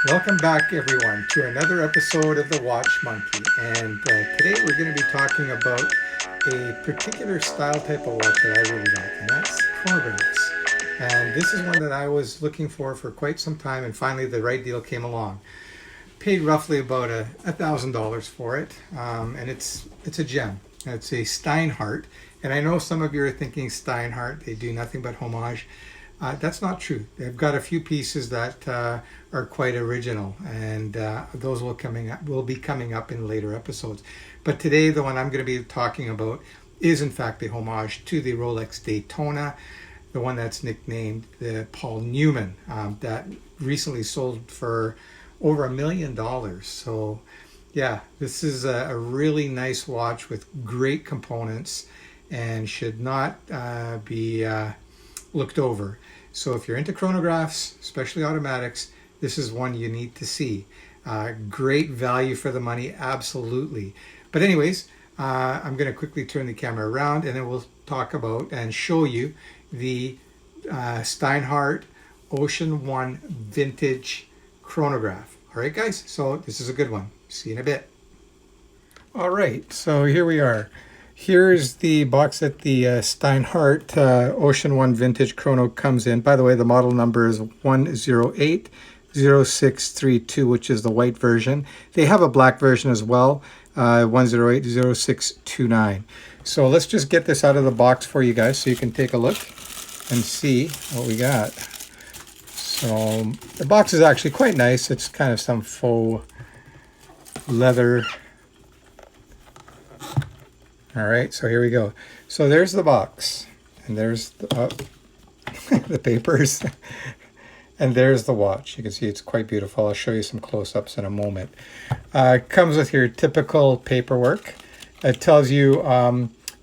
Welcome back, everyone, to another episode of The Watch Monkey. And today we're going to be talking about a particular style type of watch that I really like, and that's chronographs. And this is one that I was looking for quite some time, and finally the right deal came along. Paid roughly about $1,000 for it, and it's a gem. It's a Steinhart, and I know some of you are thinking Steinhart, they do nothing but homage. That's not true. They've got a few pieces that are quite original, and those will be coming up in later episodes. But today, the one I'm going to be talking about is in fact a homage to the Rolex Daytona, the one that's nicknamed the Paul Newman, that recently sold for over $1 million. So, yeah, this is a really nice watch with great components, and should not be looked over. So if you're into chronographs, especially automatics, this is one you need to see. Great value for the money, absolutely. But anyways, I'm going to quickly turn the camera around, and then we'll talk about and show you the Steinhart Ocean One Vintage Chronograph. All right, guys, so this is a good one. See you in a bit. All right, so here we are. Here's the box that the Steinhart Ocean One Vintage Chrono comes in. By the way, the model number is 1080632, which is the white version. They have a black version as well, 1080629. So let's just get this out of the box for you guys so you can take a look and see what we got. So the box is actually quite nice. It's kind of some faux leather. All right, so here we go. So there's the box, and there's the, the papers, and there's the watch. You can see it's quite beautiful. I'll show you some close-ups in a moment. It comes with your typical paperwork. It tells you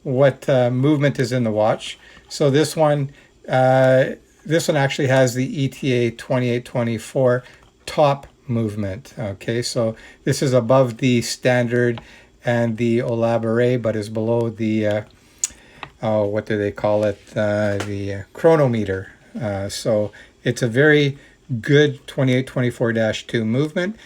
what movement is in the watch. So this one actually has the ETA 2824 top movement. Okay, so this is above the standard and the elaborate, but is below the what do they call it, the chronometer. So it's a very good 2824-2 movement.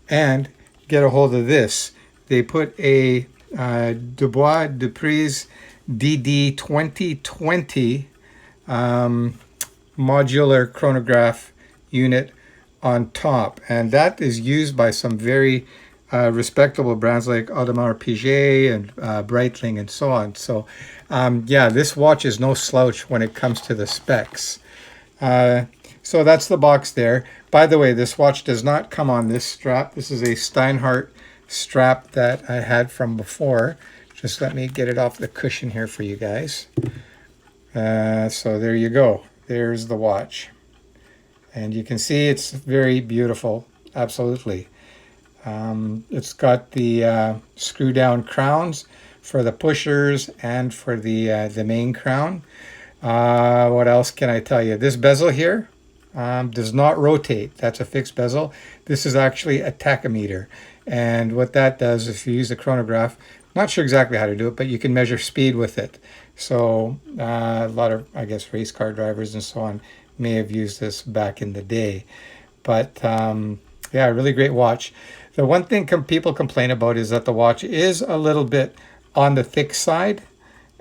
And get a hold of this, they put a Dubois Dépraz DD 2020 modular chronograph unit on top, and that is used by some very respectable brands like Audemars Piguet and Breitling and so on. So yeah, this watch is no slouch when it comes to the specs. So that's the box there. By the way, this watch does not come on this strap. This is a Steinhart strap that I had from before. Just let me get it off the cushion here for you guys. So there you go. There's the watch. And you can see it's very beautiful, absolutely. It's got the screw down crowns for the pushers and for the main crown. What else can I tell you? This bezel here does not rotate. That's a fixed bezel. This is actually a tachymeter. And what that does, if you use the chronograph, not sure exactly how to do it, but you can measure speed with it. So a lot of, I guess, race car drivers and so on may have used this back in the day. But yeah, really great watch. The one thing people complain about is that the watch is a little bit on the thick side,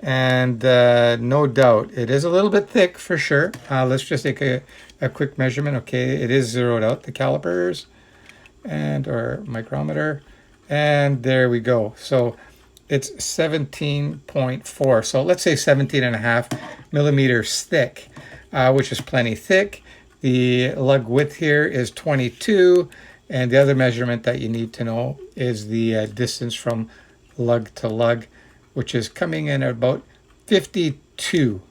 and no doubt it is a little bit thick for sure. Let's just take a quick measurement. Okay, it is zeroed out, the calipers and or micrometer, and there we go. So it's 17.4, so let's say 17.5 millimeters thick, which is plenty thick. The lug width here is 22, and the other measurement that you need to know is the distance from lug to lug, which is coming in at about 52.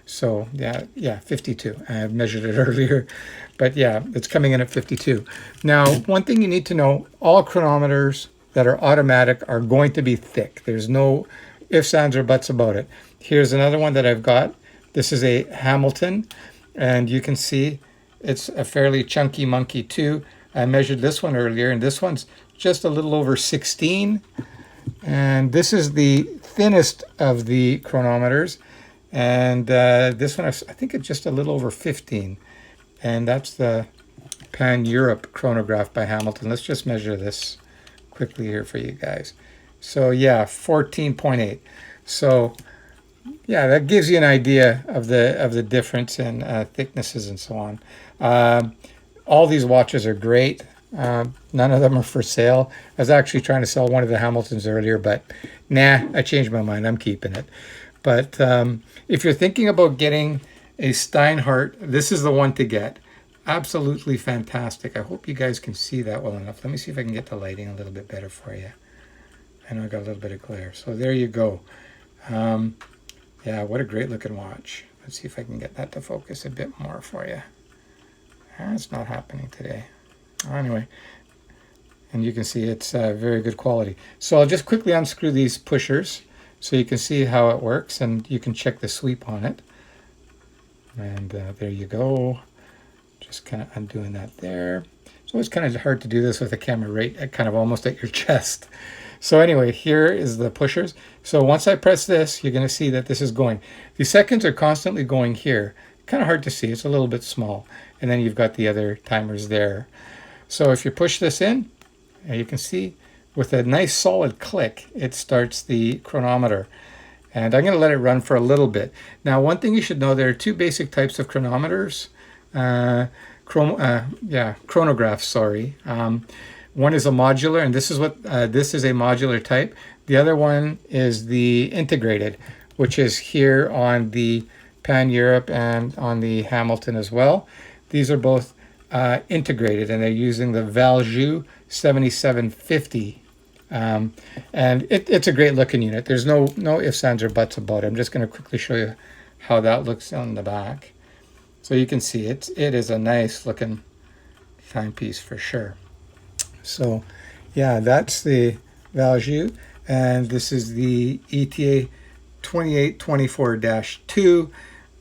So yeah, 52. I measured it earlier, but yeah, it's coming in at 52. Now, one thing you need to know, all chronometers that are automatic are going to be thick. There's no ifs, ands, or buts about it. Here's another one that I've got. This is a Hamilton, and you can see it's a fairly chunky monkey too. I measured this one earlier, and this one's just a little over 16. And this is the thinnest of the chronometers. And this one, I think it's just a little over 15. And that's the Pan-Europe chronograph by Hamilton. Let's just measure this quickly here for you guys. So yeah, 14.8. So yeah, that gives you an idea of the difference in thicknesses and so on. All these watches are great. None of them are for sale. I was actually trying to sell one of the Hamiltons earlier, but nah, I changed my mind. I'm keeping it. But if you're thinking about getting a Steinhart, this is the one to get. Absolutely fantastic. I hope you guys can see that well enough. Let me see if I can get the lighting a little bit better for you. I know I got a little bit of glare. So there you go. Yeah, what a great looking watch. Let's see if I can get that to focus a bit more for you. It's not happening today. Anyway, and you can see it's very good quality. So I'll just quickly unscrew these pushers so you can see how it works, and you can check the sweep on it. And there you go. Just kind of undoing that there. It's always kind of hard to do this with the camera right at kind of almost at your chest. So anyway, here is the pushers. So once I press this, you're going to see that this is going. The seconds are constantly going here. Kind of hard to see. It's a little bit small. And then you've got the other timers there. So if you push this in, you can see with a nice solid click, it starts the chronometer. And I'm going to let it run for a little bit. Now, one thing you should know, there are two basic types of chronometers. Chronographs, sorry. One is a modular, and this is a modular type. The other one is the integrated, which is here on the Pan-Europe and on the Hamilton as well. These are both integrated, and they're using the Valjoux 7750. And it's a great looking unit. There's no ifs, ands, or buts about it. I'm just going to quickly show you how that looks on the back. So you can see it is a nice looking timepiece for sure. So yeah, that's the Valjoux, and this is the ETA 2824-2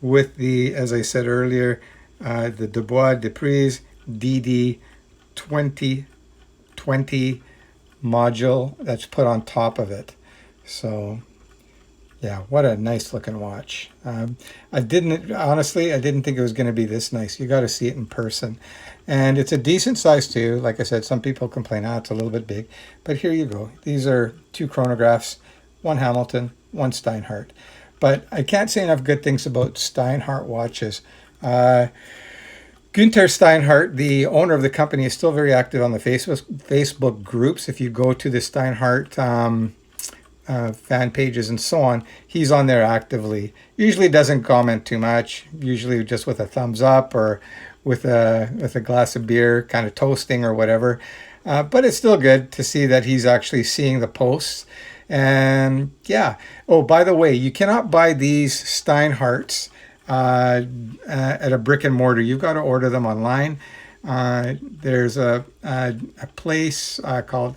with the, as I said earlier, the Dubois Dépraz DD 2020 module that's put on top of it. So yeah, what a nice looking watch. I didn't think it was going to be this nice. You got to see it in person. And it's a decent size too. Like I said, some people complain, it's a little bit big. But here you go. These are two chronographs, one Hamilton, one Steinhart. But I can't say enough good things about Steinhart watches. Günther Steinhart, the owner of the company, is still very active on the Facebook groups. If you go to the Steinhart fan pages and so on, he's on there actively. Usually doesn't comment too much, usually just with a thumbs up or with a glass of beer, kind of toasting or whatever. But it's still good to see that he's actually seeing the posts. And yeah, oh, by the way, you cannot buy these Steinharts at a brick and mortar. You've got to order them online. There's a place called,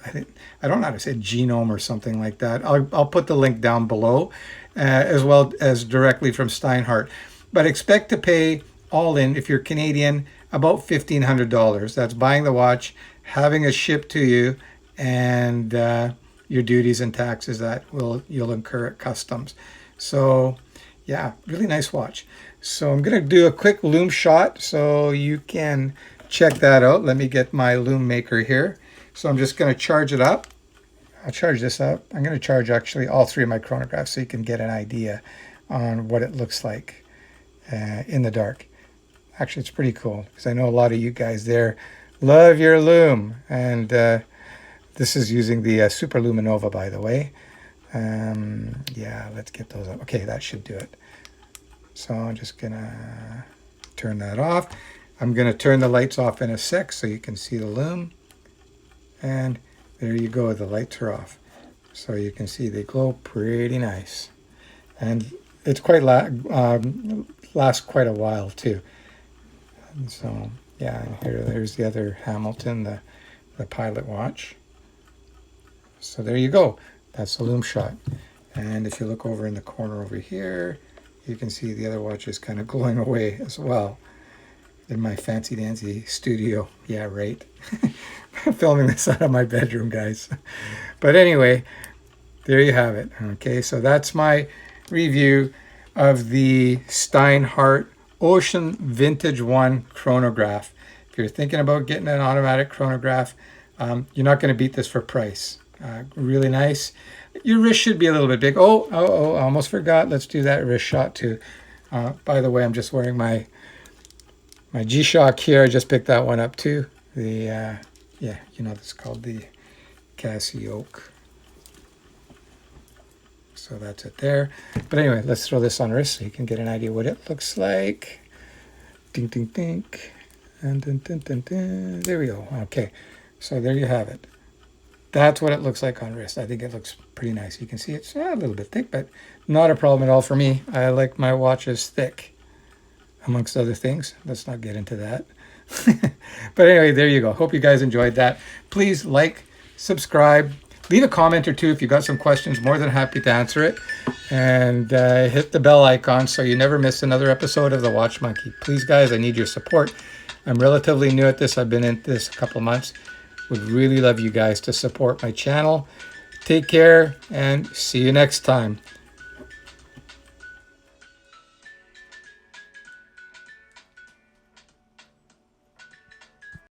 I don't know how to say, Genome or something like that. I'll put the link down below, as well as directly from Steinhart. But expect to pay all in, if you're Canadian, about $1,500. That's buying the watch, having it shipped to you, and your duties and taxes that you'll incur at customs. So yeah, really nice watch. So I'm going to do a quick lume shot so you can check that out. Let me get my lume maker here. So I'm just going to charge it up. I'll charge this up. I'm going to charge actually all three of my chronographs so you can get an idea on what it looks like in the dark. Actually, it's pretty cool because I know a lot of you guys there love your lume. And this is using the Super Luminova, by the way. Yeah, let's get those up. Okay, that should do it. So I'm just going to turn that off. I'm going to turn the lights off in a sec so you can see the lume. And there you go, the lights are off. So you can see they glow pretty nice. And it's quite lasts quite a while too. And so yeah, and there's the other Hamilton, the pilot watch. So there you go. That's the lume shot. And if you look over in the corner over here, you can see the other watch is kind of glowing away as well in my fancy dancy studio. Yeah, right. I'm filming this out of my bedroom, guys. But anyway, there you have it. Okay, so that's my review of the Steinhart Ocean Vintage One Chronograph. If you're thinking about getting an automatic chronograph, you're not going to beat this for price. Really nice. Your wrist should be a little bit big. Oh, I almost forgot. Let's do that wrist shot too. By the way, I'm just wearing my G-Shock here. I just picked that one up too. The yeah, you know, it's called the Casio. So that's it there. But anyway, let's throw this on wrist so you can get an idea what it looks like. Ding, ding, ding. And dun, dun, dun, dun. There we go. Okay, so there you have it. That's what it looks like on wrist. I think it looks pretty nice. You can see it's a little bit thick, but not a problem at all for me. I like my watches thick, amongst other things. Let's not get into that. But anyway, there you go. Hope you guys enjoyed that. Please like, subscribe, leave a comment or two if you got some questions. More than happy to answer it. And hit the bell icon so you never miss another episode of The Watch Monkey. Please, guys, I need your support. I'm relatively new at this. I've been in this a couple months. Would really love you guys to support my channel. Take care and see you next time.